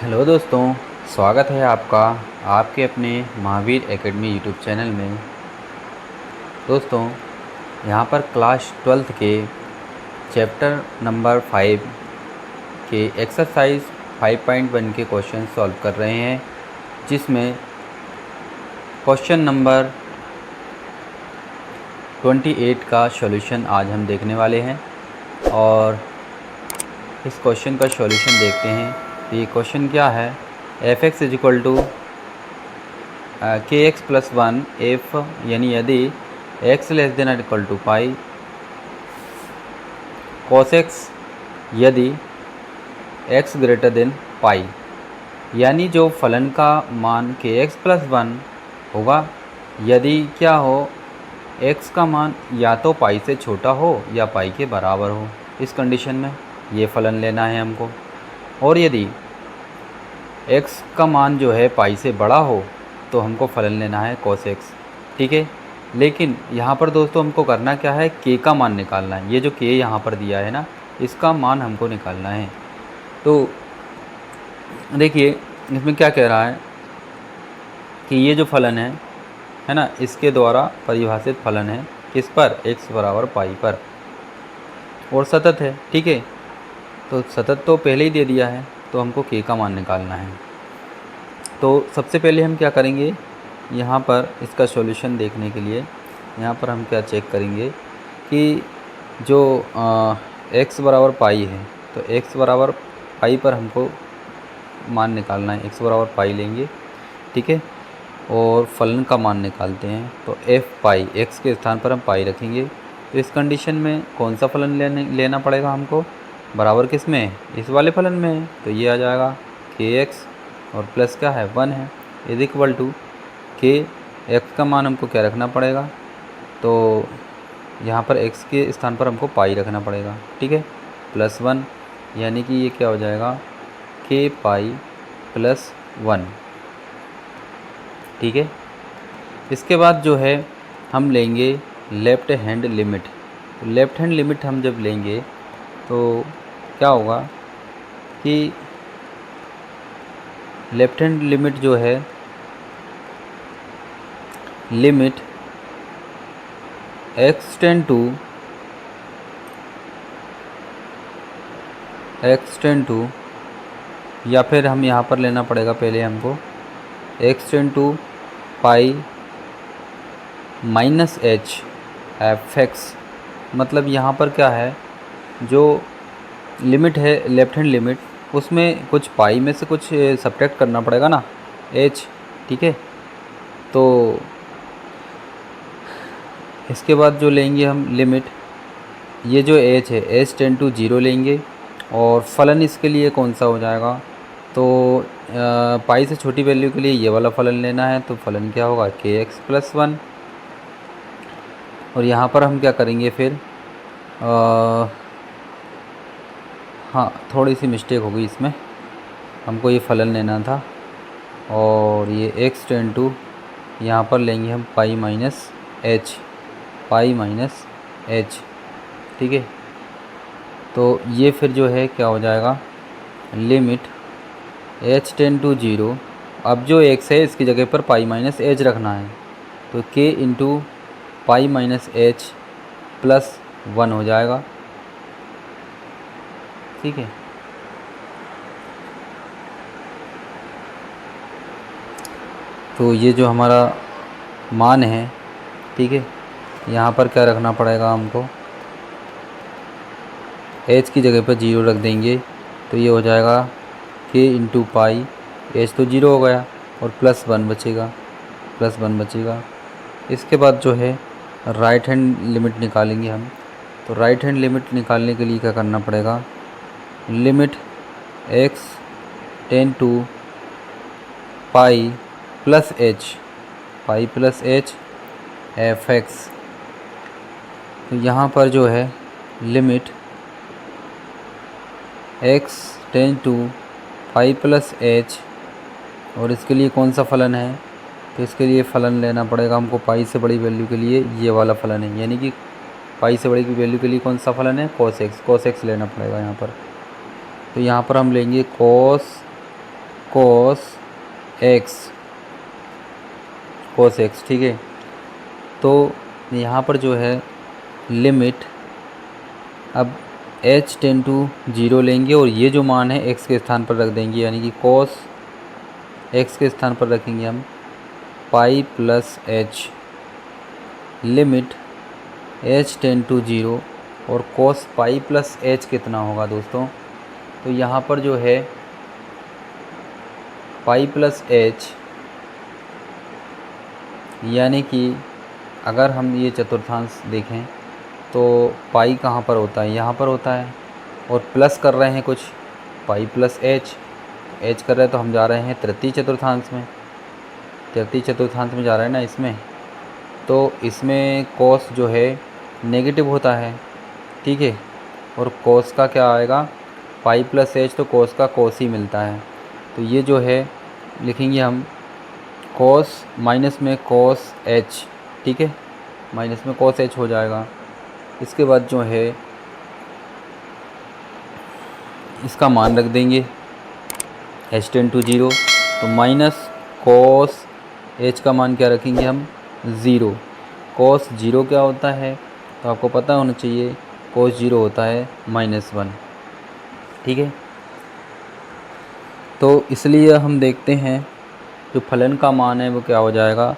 Hello दोस्तों, स्वागत है आपका आपके अपने महावीर एकेडमी यूट्यूब चैनल में। दोस्तों, यहाँ पर क्लास 12th के चैप्टर नंबर 5 के एक्सरसाइज 5.1 के क्वेश्चन सॉल्व कर रहे हैं, जिसमें क्वेश्चन नंबर 28 का सॉल्यूशन आज हम देखने वाले हैं। और इस क्वेश्चन का सॉल्यूशन देखते हैं। तो ये क्वेश्चन क्या है, F X is equal to K X plus 1 F, यानी यदि एक्स लेस देन और equal to pi, cos X यदि एक्स ग्रेटर देन पाई, यानी जो फलन का मान के एक्स प्लस 1 होगा यदि क्या हो, एक्स का मान या तो पाई से छोटा हो या पाई के बराबर हो। इस कंडीशन में ये फलन लेना है हमको। और यदि x का मान जो है पाई से बड़ा हो तो हमको फलन लेना है cos x। ठीक है, लेकिन यहाँ पर दोस्तों हमको करना क्या है, k का मान निकालना है। ये जो k यहाँ पर दिया है ना, इसका मान हमको निकालना है। तो देखिए इसमें क्या कह रहा है कि ये जो फलन है ना, इसके द्वारा परिभाषित फलन है किस पर, x बराबर पाई पर, और सतत है। ठीक है, तो सतत तो पहले ही दे दिया है, तो हमको k का मान निकालना है। तो सबसे पहले हम क्या करेंगे, यहाँ पर इसका सॉल्यूशन देखने के लिए यहाँ पर हम क्या चेक करेंगे कि जो x बराबर पाई है, तो x बराबर पाई पर हमको मान निकालना है। x बराबर पाई लेंगे, ठीक है, और फलन का मान निकालते हैं। तो f पाई, x के स्थान पर हम पाई रखेंगे। तो इस कंडीशन में कौन सा फलन लेना पड़ेगा हमको, बराबर किस में, इस वाले फलन में। तो ये आ जाएगा kx और प्लस क्या है 1 है, is equal to K x का मान हमको क्या रखना पड़ेगा, तो यहाँ पर x के स्थान पर हमको पाई रखना पड़ेगा। ठीक है, प्लस 1, यानी कि ये क्या हो जाएगा k पाई प्लस 1। ठीक है, इसके बाद जो है हम लेंगे लेफ़्ट हैंड लिमिट। तो लेफ़्ट हैंड लिमिट हम जब लेंगे तो क्या होगा कि लेफ़्ट हैंड लिमिट जो है, लिमिट x टेंड टू, या फिर हम यहाँ पर लेना पड़ेगा पहले हमको x tend to pi minus H F X. मतलब यहाँ पर क्या है, जो लिमिट है लेफ़्ट हैंड लिमिट, उसमें कुछ पाई में से कुछ सब्ट्रैक्ट करना पड़ेगा ना, h। ठीक है, तो इसके बाद जो लेंगे हम लिमिट, ये जो h है h टेंड टू 0 लेंगे, और फलन इसके लिए कौन सा हो जाएगा, तो पाई से छोटी वैल्यू के लिए ये वाला फलन लेना है। तो फलन क्या होगा के एक्स प्लस 1। और यहाँ पर हम क्या करेंगे फिर, हाँ थोड़ी सी मिस्टेक हो गई इसमें, हमको ये फलन लेना था, और ये x टेंड टू यहाँ पर लेंगे हम पाई माइनस एच, पाई माइनस एच। ठीक है, तो ये फिर जो है क्या हो जाएगा, लिमिट h टेंड टू 0। अब जो x है इसकी जगह पर पाई माइनस एच रखना है, तो k into pi minus H plus 1 हो जाएगा। ठीक है, तो ये जो हमारा मान है, ठीक है, यहाँ पर क्या रखना पड़ेगा हमको, h की जगह पर 0 रख देंगे, तो ये हो जाएगा k इंटू पाई, h तो 0 हो गया और प्लस 1 बचेगा, प्लस 1 बचेगा। इसके बाद जो है राइट हैंड लिमिट निकालेंगे हम। तो राइट हैंड लिमिट निकालने के लिए क्या करना पड़ेगा, limit x tend to pi plus H, pi plus H F X. तो यहाँ पर जो है limit x tend to pi plus H, और इसके लिए कौन सा फलन है, तो इसके लिए फ़लन लेना पड़ेगा हमको पाई से बड़ी वैल्यू के लिए ये वाला फ़लन है, यानी कि पाई से बड़ी की वैल्यू के लिए कौन सा फलन है, cos x। cos x लेना पड़ेगा यहाँ पर। तो यहाँ पर हम लेंगे cos कोस एक्स, ठीक है। तो यहाँ पर जो है लिमिट अब h टेन टू 0 लेंगे और ये जो मान है x के स्थान पर रख देंगे, यानी कि कोस x के स्थान पर रखेंगे हम pi plus h limit h tend to 0 और कोस पाई प्लस h कितना होगा दोस्तों। तो यहाँ पर जो है पाई प्लस h, यानी कि अगर हम ये चतुर्थांश देखें तो पाई कहाँ पर होता है, यहाँ पर होता है, और प्लस कर रहे हैं कुछ पाई प्लस h कर रहे हैं, तो हम जा रहे हैं तृतीय चतुर्थांश में जा रहे हैं ना इसमें। तो इसमें कोस जो है नेगेटिव होता है, ठीक है, और कोस का क्या आएगा पाई प्लस h, तो कोस का कोस ही मिलता है। तो ये जो है लिखेंगे हम कोस माइनस में कोस h, ठीक है, माइनस में कोस h हो जाएगा। इसके बाद जो है इसका मान रख देंगे h टेन टू 0, तो माइनस कोस h का मान क्या रखेंगे हम 0। कोस 0 क्या होता है तो आपको पता होना चाहिए, कोस 0 होता है -1, ठीक है। तो इसलिए हम देखते हैं जो फलन का मान है वो क्या हो जाएगा,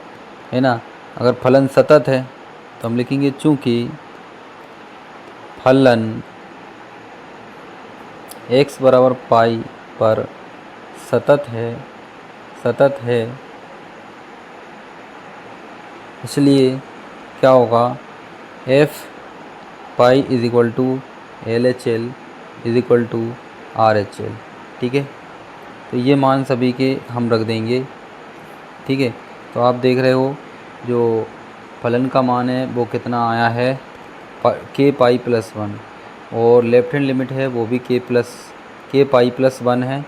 है ना। अगर फलन सतत है तो हम लिखेंगे चूँकि फलन x बराबर पाई पर सतत है, इसलिए क्या होगा f pi is equal to LHL is equal to RHL, ठीक है। तो ये मान सभी के हम रख देंगे, ठीक है। तो आप देख रहे हो जो फलन का मान है वो कितना आया है k पाई प्लस 1, और लेफ्ट हैंड लिमिट है वो भी k पाई प्लस 1 है,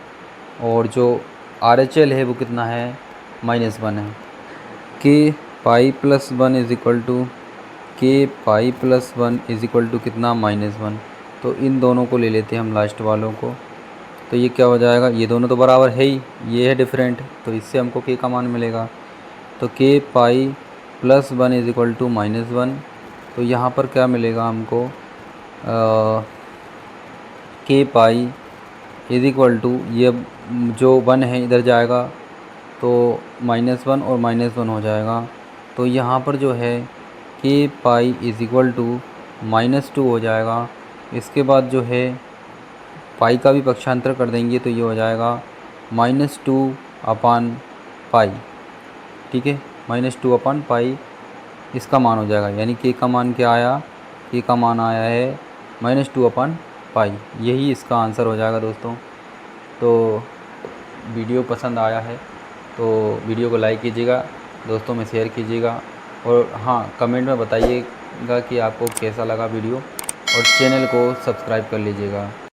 और जो RHL है वो कितना है -1 है। k pi plus 1 is equal to कितना -1। तो इन दोनों को ले लेते हैं हम लास्ट वालों को, तो ये क्या हो जाएगा, ये दोनों तो बराबर है ही, ये है डिफरेंट, तो इससे हमको k का मान मिलेगा। तो k pi plus 1 is equal to -1, तो यहाँ पर क्या मिलेगा हमको k pi is equal to, ये जो 1 है इधर जाएगा तो -1 और -1 हो जाएगा। तो यहाँ पर जो है k pi is equal to -2 हो जाएगा। इसके बाद जो है पाई का भी पक्षांतर कर देंगे तो ये हो जाएगा -2 अपान पाई, ठीक है, -2 अपान पाई इसका मान हो जाएगा। यानी k का मान क्या आया, k का मान आया है -2 अपान पाई, यही इसका आंसर हो जाएगा दोस्तों। तो वीडियो पसंद आया है तो वीडियो को लाइक कीजिएगा, दोस्तों में शेयर कीजिएगा, और हाँ कमेंट में बताइएगा कि आपको कैसा लगा वीडियो, और चैनल को सब्सक्राइब कर लीजिएगा।